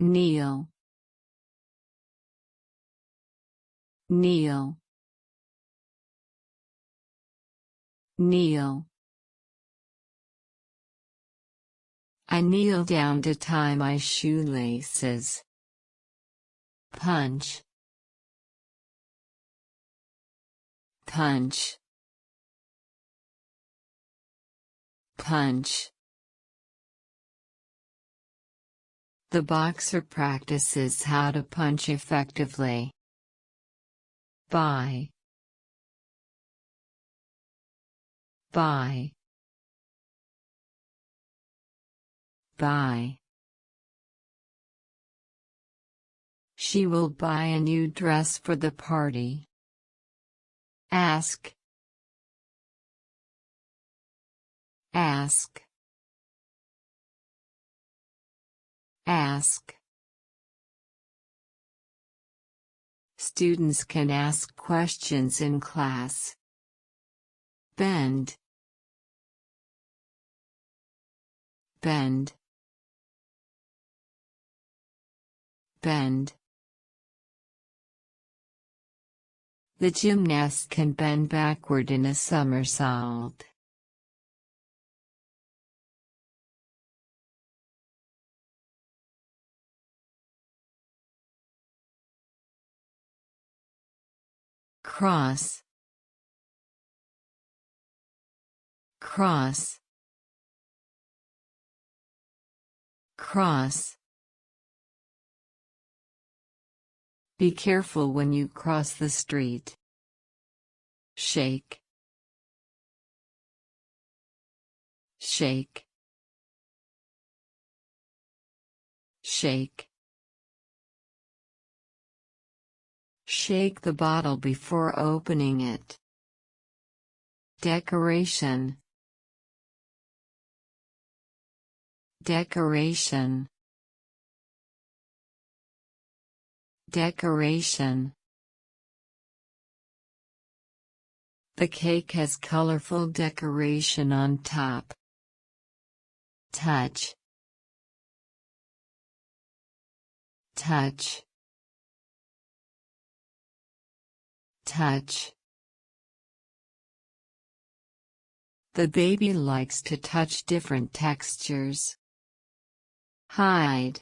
kneel, kneel, kneel. I kneel down to tie my shoelaces. Punch, punch, punch. The boxer practices how to punch effectively. Buy, buy, buy. She will buy a new dress for the party. Ask, ask, ask. Students can ask questions in class. Bend, bend, bend. The gymnast can bend backward in a somersault. Cross, cross, cross. Be careful when you cross the street. Shake, shake, shake. Shake the bottle before opening it. Decoration, decoration, decoration. The cake has colorful decoration on top. Touch, touch, touch. The baby likes to touch different textures. Hide,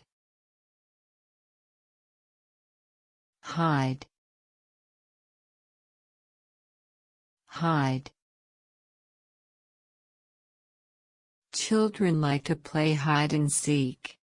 hide, hide. Children like to play hide and seek.